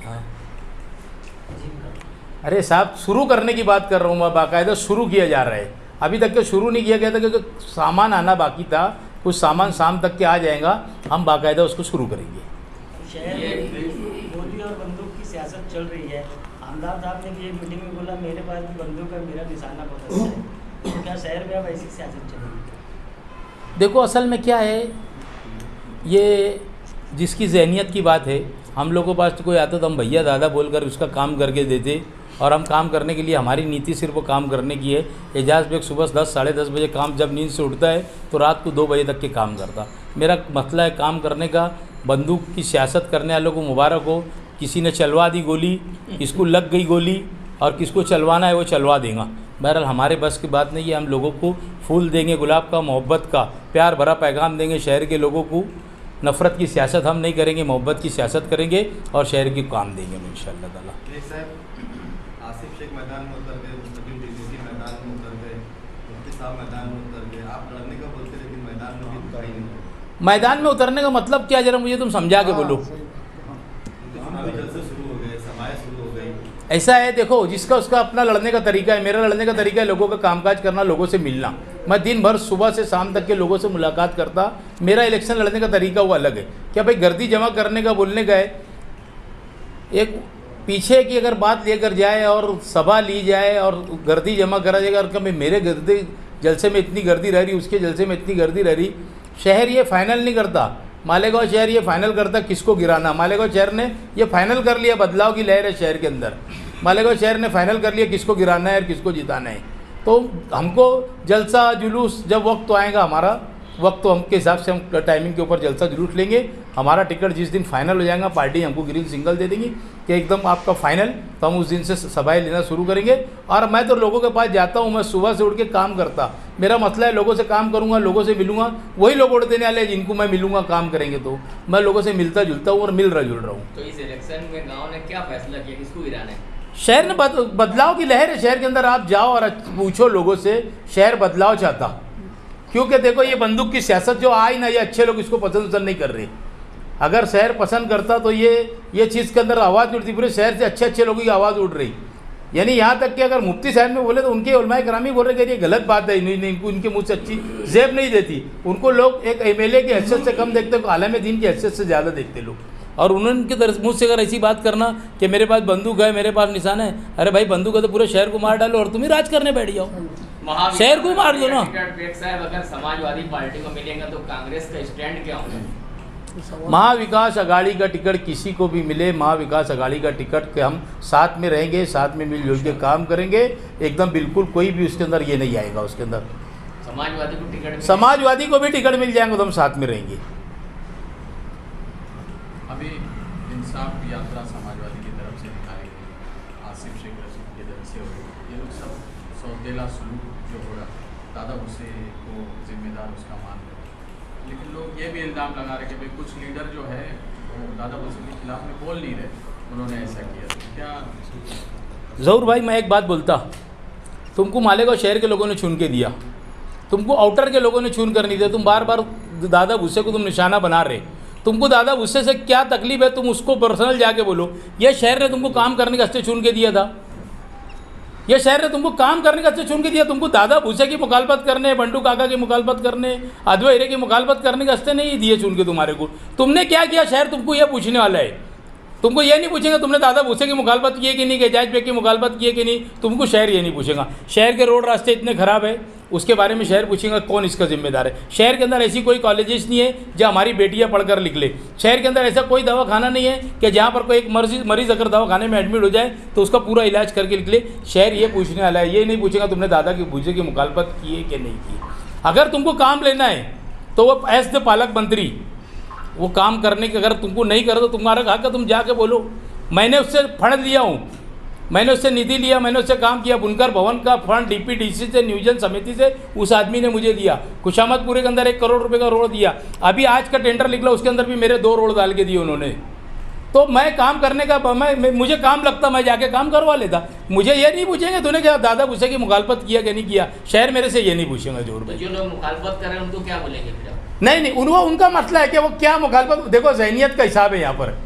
हाँ अरे साहब शुरू करने की बात कर रहा हूँ मैं, बाकायदा शुरू किया जा रहा है। अभी तक के शुरू नहीं किया गया था क्योंकि सामान आना बाकी था, कुछ सामान शाम तक के आ जाएगा, हम बाकायदा उसको शुरू करेंगे। शहर में गोली और बंदूक की सियासत चल रही है। आमदार साहब ने भी एक मीटिंग में बोला मेरे पास भी बंदूक है, मेरा निशाना बहुत अच्छा है। तो क्या शहर में अब ऐसी सियासत चल रही है? देखो असल में क्या है, ये जिसकी जहनियत की बात है, हम लोगों के पास तो कोई आता तो हम भैया दादा बोलकर उसका काम करके देते, और हम काम करने के लिए हमारी नीति सिर्फ वो काम करने की है। एजाज बेग सुबह 10 साढ़े 10 बजे काम जब नींद से उठता है तो रात को 2 बजे तक के काम करता। मेरा मसला है काम करने का। बंदूक की सियासत करने वालों को मुबारक हो, किसी ने चलवा दी गोली, किसको लग गई गोली, और किसको चलवाना है वो चलवा देगा। बहरहाल हमारे बस की बात नहीं है। हम लोगों को फूल देंगे, गुलाब का, मोहब्बत का, प्यार भरा पैगाम देंगे शहर के लोगों को। नफ़रत की सियासत हम नहीं करेंगे, मोहब्बत की सियासत करेंगे और शहर की काम देंगे इंशाअल्लाह ताला। आसिफ शेख मैदान में उतर गए, मुस्तकिल डीजीपी मैदान में उतर गए, मुफ्ती साहब मैदान में उतर गए। आप लड़ने का बोलते लेकिन मैदान में भी दिखाई नहीं। मैदान में उतरने का मतलब क्या, जरा मुझे तुम समझा के बोलो। चुनावी जलसे शुरू हो गए, सभाएं शुरू हो गई। ऐसा है, देखो जिसका उसका अपना लड़ने का तरीका है। मेरा लड़ने का तरीका है लोगों का कामकाज करना, लोगों से मिलना। मैं दिन भर सुबह से शाम तक के लोगों से मुलाकात करता। मेरा इलेक्शन लड़ने का तरीका वो अलग है। क्या भाई गर्दी जमा करने का बोलने का है, एक पीछे की अगर बात लेकर जाए और सभा ली जाए और गर्दी जमा करा जाएगा, और कभी मेरे गर्दी जलसे में इतनी गर्दी रह रही, उसके जलसे में इतनी गर्दी रह रही। शहर ये फाइनल नहीं करता, मालेगांव शहर ये फाइनल करता किसको गिराना। मालेगांव शहर ने ये फाइनल कर लिया, बदलाव की लहर है शहर के अंदर। मालेगांव शहर ने फाइनल कर लिया किसको गिराना है और किसको जिताना है। तो हमको जलसा जुलूस जब वक्त तो आएगा, हमारा वक्त तो हमके हिसाब से हम टाइमिंग के ऊपर जलसा जुलूस लेंगे। हमारा टिकट जिस दिन फाइनल हो जाएगा, पार्टी हमको ग्रीन सिग्नल दे देंगी कि एकदम आपका फाइनल, तो हम उस दिन से सभाएं लेना शुरू करेंगे। और मैं तो लोगों के पास जाता हूँ, मैं सुबह से उठ के काम करता। मेरा मसला है लोगों से काम करूँगा, लोगों से मिलूंगा, वही लोग वोट देने वाले जिनको मैं मिलूंगा काम करेंगे। तो मैं लोगों से मिलता जुलता हूँ और मिल रहा जुल रहा हूँ। तो इस इलेक्शन में गाँव ने क्या फैसला किया, किसको गिराना है? शहर ने बदलाव की लहर है शहर के अंदर। आप जाओ और पूछो लोगों से, शहर बदलाव चाहता। क्योंकि देखो ये बंदूक की सियासत जो आई ना, ये अच्छे लोग इसको पसंद नहीं कर रहे। अगर शहर पसंद करता तो ये चीज़ के अंदर आवाज़ उठती, पूरे शहर से अच्छे अच्छे लोगों की आवाज़ उठ रही। यानी यहाँ तक कि अगर मुफ्ती साहब में बोले तो उनके उलमाए करामी बोल रहे कि ये गलत बात है, इनको इनके मुँह से अच्छी जेब नहीं देती। उनको लोग एक MLA की हैसियत से कम देखते, आलम दीन की हैसियत से ज़्यादा देखते लोग। और उनके मुझ से अगर ऐसी बात करना कि मेरे पास बंदूक है, मेरे पास निशाना है, अरे भाई बंदूक है तो पूरे शहर को मार डालो और तुम ही राज करने बैठ जाओ, शहर को मार दो ना। अगर समाजवादी पार्टी को मिलेगा तो कांग्रेस का स्टैंड क्या होगा? महाविकास अघाड़ी का टिकट किसी को भी मिले, महाविकास अघाड़ी का टिकट के हम साथ में रहेंगे, साथ में मिलजुल के काम करेंगे एकदम। बिल्कुल कोई भी उसके अंदर ये नहीं आएगा। उसके अंदर समाजवादी को भी टिकट मिल जाएंगे तो हम साथ में रहेंगे। अभी इंसाफ यात्रा समाजवादी की तरफ से निकाली गई, आसिफ शेख रशीद की तरफ से हो गई। ये लोग सब सौदेला सलूक जो हो रहा, दादा भुस्से को जिम्मेदार उसका मान रहे। लेकिन लोग ये भी इल्ज़ाम लगा रहे कि भाई कुछ लीडर जो है वो दादा भुस्से के खिलाफ में बोल नहीं रहे, उन्होंने ऐसा किया। क्या ज़रूर भाई, मैं एक बात बोलता, तुमको मालेगांव शहर के लोगों ने चुन के दिया, तुमको आउटर के लोगों ने चुन कर नहीं दिया। तुम बार बार दादा भुस्से को तुम निशाना बना रहे। तुमको दादा भुस्से से क्या तकलीफ है, तुम उसको पर्सनल जाके बोलो। ये शहर ने तुमको काम करने का वास्ते चुन के दिया था, ये शहर ने तुमको काम करने का वास्ते चुन के दिया। तुमको दादा भुस्से की मुखालफत करने, बंटू काका की मुखालफत करने, अद्वै हीरे की मुखालफत करने के वास्ते नहीं दिए चुन के तुम्हारे को। तुमने क्या किया, शहर तुमको ये पूछने वाला है। तुमको ये नहीं पूछेगा तुमने दादा भुस्से की मुखालफत की है कि नहीं, एजाज बेग की मुखालफत की है कि नहीं। तुमको शहर ये नहीं पूछेगा। शहर के रोड रास्ते इतने ख़राब है, उसके बारे में शहर पूछेगा कौन इसका जिम्मेदार है। शहर के अंदर ऐसी कोई कॉलेजेस नहीं है जहाँ हमारी बेटियाँ पढ़कर निकले। शहर के अंदर ऐसा कोई दवाखाना नहीं है कि जहाँ पर कोई एक मरीज़ अगर दवाखाने में एडमिट हो जाए तो उसका पूरा इलाज करके निकले। शहर ये पूछने वाला है, ये नहीं पूछेगा तुमने दादा की भुस्से की मुखालफत की है कि नहीं की। अगर तुमको काम लेना है तो वो एज द पालक मंत्री वो काम करने के, अगर तुमको नहीं करे तो तुम्हारा हक है, तुम जाके बोलो। मैंने उससे फंड लिया हूँ, मैंने उससे निधि लिया, मैंने उससे काम किया। बुनकर भवन का फंड DPDC से, नियोजन समिति से उस आदमी ने मुझे दिया। खुशामदपुरे के अंदर 1 करोड़ रुपए का रोड दिया। अभी आज का टेंडर निकला, उसके अंदर भी मेरे 2 रोड डाल के दिए उन्होंने। तो मैं काम करने का मुझे काम लगता, मैं जाके काम करवा लेता। मुझे ये नहीं पूछेंगे तूने क्या दादा भुस्से की मुखालफत किया कि नहीं किया। शहर मेरे से ये नहीं पूछेंगे। जोर भाई, जो लोग मुखालफत कर रहे हैं उनको क्या बोलेंगे फिर? नहीं नहीं, उनका मसला है कि वो क्या मुखालफत। देखो जहनीत का हिसाब है यहाँ पर।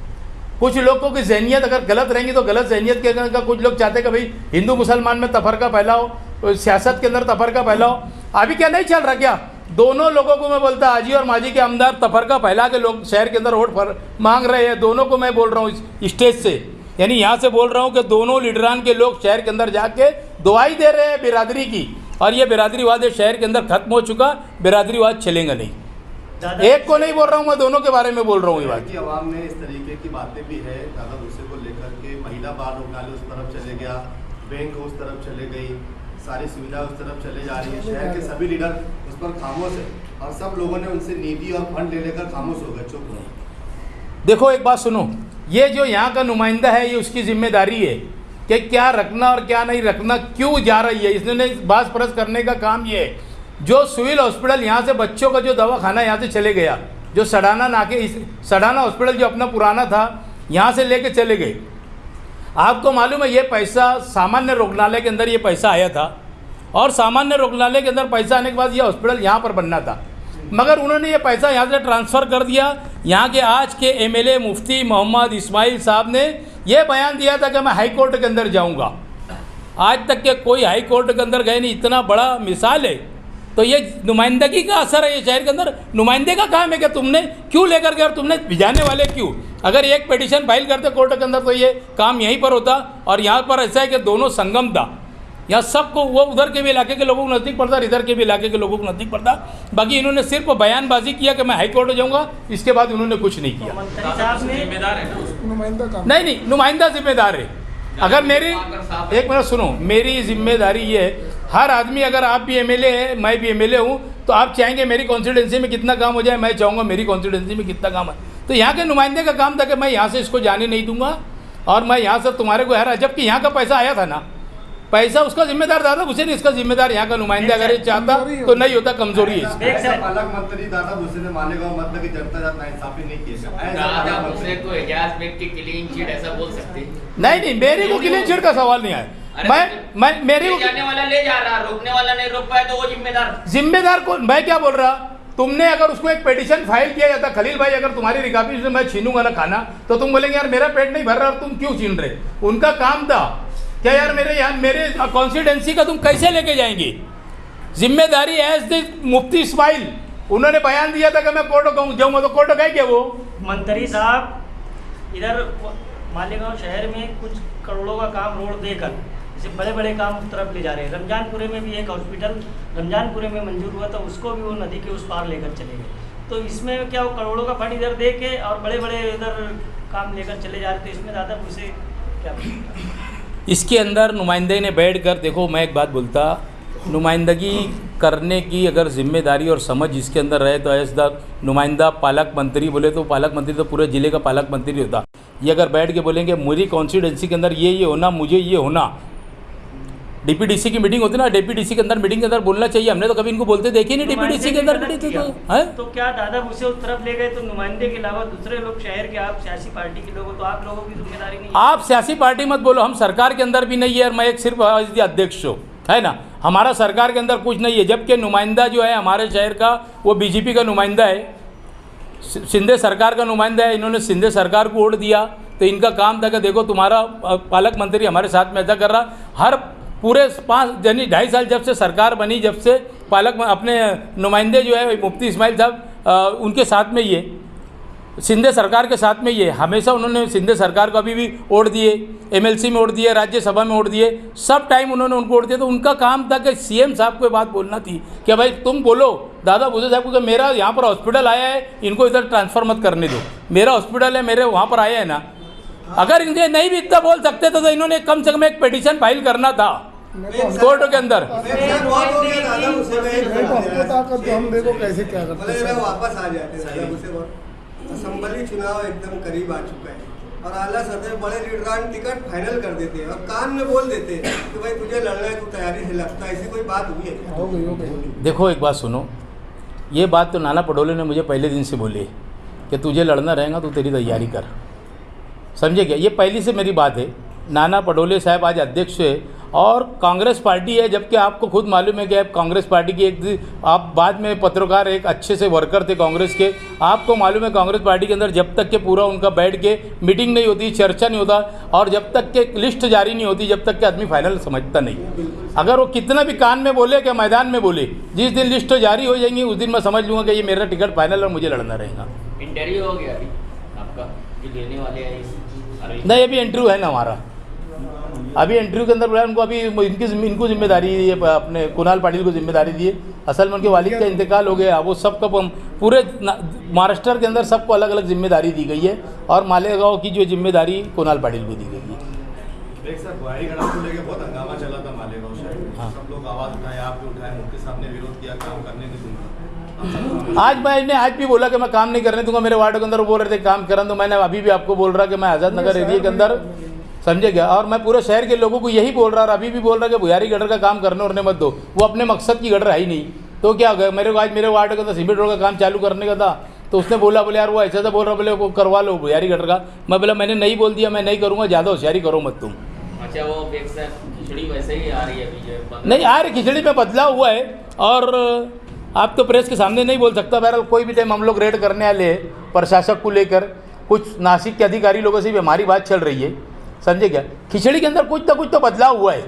कुछ लोगों की जहनीत अगर गलत रहेंगी तो गलत जहनीत के का कुछ लोग चाहते हैं कि भाई हिंदू मुसलमान में तफरका फैलाओ, सियासत के अंदर तफरका फैलाओ। अभी क्या नहीं चल रहा क्या? दोनों लोगों को मैं बोलता, हाजी और माजी के आमदार तफरका फैला के लोग शहर के अंदर वोट मांग रहे हैं। दोनों को मैं बोल रहा हूँ स्टेज से, यानी यहाँ से बोल रहा हूँ कि दोनों लीडरान के लोग शहर के अंदर जाके दुआई दे रहे हैं बिरादरी की, और ये बिरादरीवाद शहर के अंदर खत्म हो चुका, बिरादरीवाद चलेगा नहीं। एक को नहीं बोल रहा हूँ मैं, दोनों के बारे में बोल रहा हूँ ये बात। कि अवाम में इस तरीके की बातें भी है दादा भूसे को लेकर के, महिला बाल रोकाले उस तरफ चले गया, बैंक उस तरफ चले गई, सारी सुविधा उस तरफ चले जा रही है। शहर के सभी लीडर उस पर खामोश है और सब लोगों ने उनसे निधि और फंड ले लेकर खामोश हो गए, चुप हो गए। देखो एक बात सुनो, ये जो यहाँ का नुमाइंदा है ये उसकी जिम्मेदारी है कि क्या रखना और क्या नहीं रखना, क्यों जा रही है। इसने बास परस करने का काम ये है। जो सिविल हॉस्पिटल यहाँ से बच्चों का जो दवाखाना यहाँ से चले गया, जो सड़ाना नाके सड़ाना हॉस्पिटल जो अपना पुराना था यहाँ से लेके चले गए। आपको मालूम है ये पैसा सामान्य रोगनालय के अंदर ये पैसा आया था, और सामान्य रोगनालय के अंदर पैसा आने के बाद ये हॉस्पिटल यहाँ पर बनना था, मगर उन्होंने ये पैसा यहाँ से ट्रांसफ़र कर दिया। यहाँ के आज के एमएलए मुफ्ती मोहम्मद इस्माइल साहब ने ये बयान दिया था कि मैं हाई कोर्ट के अंदर जाऊँगा। आज तक के कोई हाई कोर्ट के अंदर गए नहीं, इतना बड़ा मिसाल है। तो ये नुमाइंदगी का असर है। ये शहर के अंदर नुमाइंदे का काम है कि तुमने क्यों लेकर गए और तुमने भिजाने वाले क्यों। अगर एक पिटीशन फाइल करते कोर्ट के अंदर तो ये काम यहीं पर होता, और यहाँ पर ऐसा है कि दोनों संगम था। यहाँ सबको, वो उधर के भी इलाके के लोगों को नज़दीक पड़ता, इधर के भी इलाके के लोगों को नज़दीक पड़ता। बाकी इन्होंने सिर्फ बयानबाजी किया कि मैं हाई कोर्ट जाऊँगा, इसके बाद उन्होंने कुछ नहीं किया। मंत्री साहब ने जिम्मेदार है ना, नहीं, नुमाइंदा जिम्मेदार है। अगर मेरी एक मिनट सुनो, मेरी जिम्मेदारी ये है, हर आदमी, अगर आप भी एमएलए है, मैं भी एमएलए हूँ, तो आप चाहेंगे मेरी कॉन्स्टिट्यूंसी में कितना काम हो जाए, मैं चाहूँगा मेरी कॉन्स्टिट्यूंसी में कितना काम है। तो यहाँ के नुमाइंदे का काम था कि मैं यहाँ से इसको जाने नहीं दूंगा, और मैं यहाँ से तुम्हारे को हरा, जबकि यहाँ का पैसा आया था ना, पैसा उसका जिम्मेदार दादा भूसे ने, इसका जिम्मेदार यहाँ का नुमाइंदा। अगर ये चाहता तो नहीं होता, कमजोरी है इसकी। ऐसा पालक मंत्री दादा भूसे ने मानेगा मतलब कि जनता ज्यादा नाइंसाफी नहीं की है। दादा भूसे को एजाज बेग की क्लीन चिट ऐसा बोल सकते हैं? नहीं, मेरे को क्लीन चिट का सवाल नहीं आया। मैं मेरे को जाने वाला ले जा रहा, रोकने वाला नहीं रोक पाया तो वो जिम्मेदार को मैं क्या बोल रहा। तुमने अगर उसको एक पिटीशन फाइल किया जाता, खलील भाई अगर तुम्हारी रिकाबी से मैं छीनूंगा ना खाना, तो तुम बोलेंगे यार मेरा पेट नहीं भर रहा और तुम क्यों छीन रहे। उनका काम था क्या यार मेरे कॉन्स्टिट्यूंसी का तुम कैसे लेके जाएंगे। जिम्मेदारी एज द मुफ्ती इस्माइल, उन्होंने बयान दिया था कि मैं कोर्ट जाऊंगा, तो कोर्ट गए क्या वो? मंत्री साहब इधर मालेगांव शहर में कुछ करोड़ों का काम रोड देकर जैसे बड़े बड़े काम उस तरफ ले जा रहे हैं। रमजानपुरे में भी एक हॉस्पिटल रमजानपुरे में मंजूर हुआ था, उसको भी वो नदी के उस पार लेकर चले गए। तो इसमें क्या वो करोड़ों का फंड इधर दे के और बड़े बड़े इधर काम लेकर चले जा रहे थे, इसमें दादा भूसे क्या? इसके अंदर नुमाइंदे ने बैठ कर, देखो मैं एक बात बोलता, नुमाइंदगी करने की अगर जिम्मेदारी और समझ इसके अंदर रहे तो एज द नुमाइंदा पालक मंत्री बोले तो पालक मंत्री तो पूरे ज़िले का पालक मंत्री होता। ये अगर बैठ के बोलेंगे मेरी कॉन्स्टिट्यूंसी के अंदर ये होना, मुझे ये होना, डीपीडीसी की मीटिंग होती ना, डीपीडीसी के अंदर मीटिंग के अंदर बोलना चाहिए। हमने तो कभी इनको बोलते देखे नहीं डीपीडीसी के अंदर मीटिंग तो क्या दादा भूसे उस तरफ ले गए तो नुमाइंदे के अलावा दूसरे लोग शहर के, आप सियासी पार्टी के लोग हो तो आप लोगों की जिम्मेदारी नहीं है? आप सियासी पार्टी मत बोलो, हम सरकार के अंदर भी नहीं है और मैं एक सिर्फ अध्यक्ष हूँ, है ना। हमारा सरकार के अंदर कुछ नहीं है, जबकि नुमाइंदा जो है हमारे शहर का वो बीजेपी का नुमाइंदा है, शिंदे सरकार का नुमाइंदा है। इन्होंने शिंदे सरकार को वोट दिया तो इनका काम था कि देखो तुम्हारा पालक मंत्री हमारे साथ में ऐसा कर रहा। हर पूरे 5 यानी 2.5 साल जब से सरकार बनी, जब से पालक अपने नुमाइंदे जो है मुफ्ती इस्माइल साहब उनके साथ में ये शिंदे सरकार के साथ में ये हमेशा उन्होंने शिंदे सरकार को अभी भी वोट दिए, एमएलसी में वोट दिए, राज्यसभा में वोट दिए, सब टाइम उन्होंने उनको वोट दिया। तो उनका काम था कि सीएम साहब को बात बोलना थी कि भाई तुम बोलो दादा भूसे साहब को कि मेरा यहाँ पर हॉस्पिटल आया है, इनको इधर ट्रांसफ़र मत करने दो, मेरा हॉस्पिटल है, मेरे वहाँ पर आया है ना। अगर इनसे नहीं भी इतना बोल सकते थे तो इन्होंने कम से कम एक पिटीशन फाइल करना था कोर्ट के अंदर। हम देखो कैसे क्या करते हैं, वापस आ जाते हैं। असम्बली चुनाव एकदम करीब आ चुका है और आला सतह बड़े लीडरान टिकट फाइनल कर देते हैं और कान में बोल देते हैं कि भाई तुझे लड़ना है, तू तैयारी से लगता है। ऐसी कोई बात हुई है? हो गई। देखो एक बात सुनो, ये बात तो नाना पटोले ने मुझे पहले दिन से बोली कि तुझे लड़ना रहेगा तो तेरी तैयारी कर, समझे क्या। ये पहली से मेरी बात है। नाना पटोले साहब आज अध्यक्ष है और कांग्रेस पार्टी है, जबकि आपको खुद मालूम है कि आप कांग्रेस पार्टी की आप बाद में पत्रकार एक अच्छे से वर्कर थे कांग्रेस के। आपको मालूम है कांग्रेस पार्टी के अंदर जब तक के पूरा उनका बैठ के मीटिंग नहीं होती, चर्चा नहीं होता, और जब तक के लिस्ट जारी नहीं होती, जब तक के आदमी फाइनल समझता नहीं। अगर वो कितना भी कान में बोले क्या मैदान में बोले, जिस दिन लिस्ट जारी हो जाएंगी उस दिन मैं समझ लूँगा कि ये मेरा टिकट फाइनल और मुझे लड़ना रहेगा। इंटरव्यू हो गया अभी आपका, जो लेने वाले हैं नहीं, अभी इंटरव्यू है ना हमारा। अभी इंटरव्यू के अंदर बोला उनको, अभी इनको जिम्मेदारी दी है, अपने कुणाल पाटिल को जिम्मेदारी दी है। असल में उनके वालिद का इंतकाल हो गया, वो सबका पूरे महाराष्ट्र के अंदर सबको अलग अलग जिम्मेदारी दी गई है, और मालेगांव की जो जिम्मेदारी कुणाल पाटिल को दी गई है। एक सर बुहारी-गढ़ को लेकर बहुत हंगामा चला था मालेगांव शहर में। हाँ। सब लोग आवाज़ उठाए, आप भी उठाए, मुफ्ती साहब ने विरोध किया, काम करने नहीं दूंगा। आज मैंने आज भी बोला कि मैं काम नहीं करने दूंगा। मेरे वार्ड के अंदर वो बोल रहे थे काम करने, तो मैंने अभी भी आपको बोल रहा कि मैं आज़ाद नगर एरिया के अंदर, समझे क्या, और मैं पूरे शहर के लोगों को यही बोल रहा और अभी भी बोल रहा कि बुहारी गटर का काम करने उड़ने मत दो। वो अपने मकसद की गटर है ही नहीं, तो क्या हो गया। मेरे को आज मेरे वार्ड के अंदर सीमेंट रोड का काम चालू करने का था, तो उसने बोला बोले यार वो ऐसा था बोल रहा, बोले वो करवा लो बुहारी गटर का। मैं बोला मैंने नहीं बोल दिया, मैं नहीं करूँगा, ज़्यादा होशियारी करो मत तुम। अच्छा, वो खिचड़ी वैसे ही आ रही है अभी? नहीं आ रही, खिचड़ी में बदलाव हुआ है, और आप तो प्रेस के सामने नहीं बोल सकता। बहरहाल कोई भी टाइम हम लोग रेड करने वाले प्रशासक को लेकर, कुछ नासिक के अधिकारी लोगों से भी हमारी बात चल रही है, समझे क्या। खिचड़ी के अंदर कुछ ना कुछ तो बदलाव हुआ है,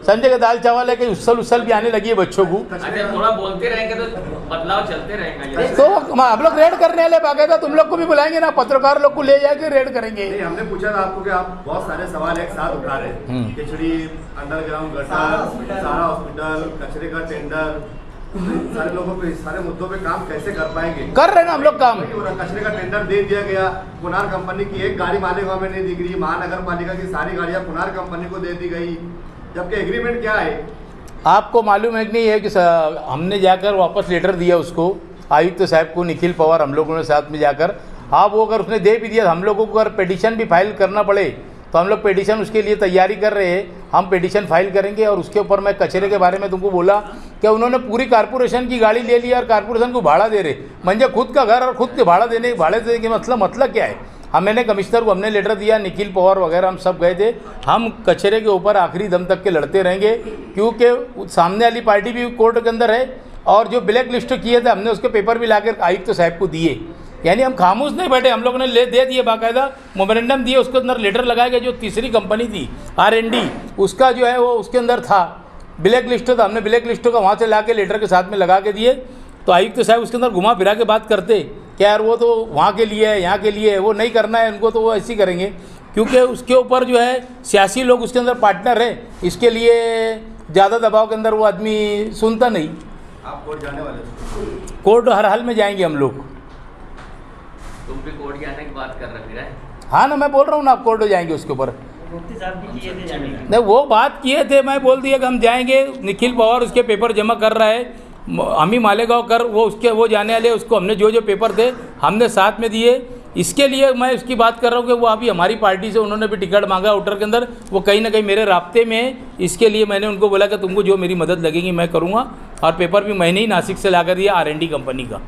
समझे क्या। दाल चावल है कि उसल भी आने लगी है बच्चों को। अच्छा, थोड़ा बोलते रहेंगे तो बदलाव चलते रहेगा। तो हम लोग रेड करने वाले बाकायदा तुम लोग को भी बुलाएंगे ना, पत्रकार लोग को ले जाके रेड करेंगे। नहीं, हमने पूछा था आपको कि आप बहुत सारे सवाल एक साथ उठा रहे हैं, खिचड़ी, अंडरग्राउंड गटर, सारा हॉस्पिटल, कचरे का टेंडर, सारे लोगों पे, सारे मुद्दों पे काम कैसे कर पाएंगे? कर रहे हैं ना हम लोग काम। कचरे का टेंडर दे दिया गया, कुनार कंपनी की एक गाड़ी मालेगांव में नहीं दिख रही, महानगर पालिका की सारी गाड़ियां कुनार कंपनी को दे दी गई, जबकि एग्रीमेंट क्या है? आपको मालूम है कि नहीं है कि हमने जाकर वापस लेटर दिया उसको, आयुक्त साहब को, निखिल पवार, हम लोगों ने साथ में जाकर। हाँ, वो अगर उसने दे भी दिया, हम लोगों को अगर पिटीशन भी फाइल करना पड़े तो हम लोग पिटीशन उसके लिए तैयारी कर रहे हैं, हम पिटीशन फाइल करेंगे। और उसके ऊपर मैं कचरे के बारे में तुमको बोला कि उन्होंने पूरी कारपोरेशन की गाड़ी ले ली और कारपोरेशन को भाड़ा दे रहे, म्हणजे खुद का घर और खुद के भाड़ा देने के मतलब क्या है। हम मैंने कमिश्नर को हमने लेटर दिया, निखिल पवार वगैरह हम सब गए थे। हम कचरे के ऊपर आखिरी दम तक के लड़ते रहेंगे, क्योंकि सामने वाली पार्टी भी कोर्ट के अंदर है, और जो ब्लैक लिस्ट किए थे हमने उसके पेपर भी लाकर आयुक्त साहब को दिए। यानी हम खामोश नहीं बैठे, हम लोगों ने दे दिए, बाकायदा मोमेंडम दिए, उसके अंदर लेटर लगाया गया। जो तीसरी कंपनी थी R&D, उसका जो है वो उसके अंदर था ब्लैक लिस्ट, था, हमने ब्लैक लिस्टों का वहाँ से ला के लेटर के साथ में लगा के दिए। तो आयुक्त साहब उसके अंदर घुमा फिरा के बात करते कि यार वो तो वहाँ के लिए है, यहाँ के लिए है, वो नहीं करना है उनको, तो वो ऐसे ही करेंगे, क्योंकि उसके ऊपर जो है सियासी लोग उसके अंदर पार्टनर है, इसके लिए ज़्यादा दबाव के अंदर वो आदमी सुनता नहीं। आप कोर्ट जाने वाले? कोर्ट हर हाल में जाएंगे हम लोग। तुम भी कोर्ट जाने की बात कर रहे हैं? हाँ ना, मैं बोल रहा हूँ ना, आप कोर्ट जाएंगे उसके ऊपर। मुफ्ती साहब भी किए थे जाने का। नहीं, वो बात किए थे, मैं बोल दिया कि हम जाएंगे। निखिल पवार उसके पेपर जमा कर रहा है, हम ही मालेगांव कर वो जाने वाले, उसको हमने जो पेपर थे हमने साथ में दिए। इसके लिए मैं उसकी बात कर रहा हूँ कि वो अभी हमारी पार्टी से उन्होंने भी टिकट मांगा आउटर के अंदर, वो कहीं ना कहीं मेरे राब्ते में है। इसके लिए मैंने उनको बोला कि तुमको जो मेरी मदद लगेगी मैं करूँगा, और पेपर भी मैंने ही नासिक से ला कर दिया R&D कंपनी का।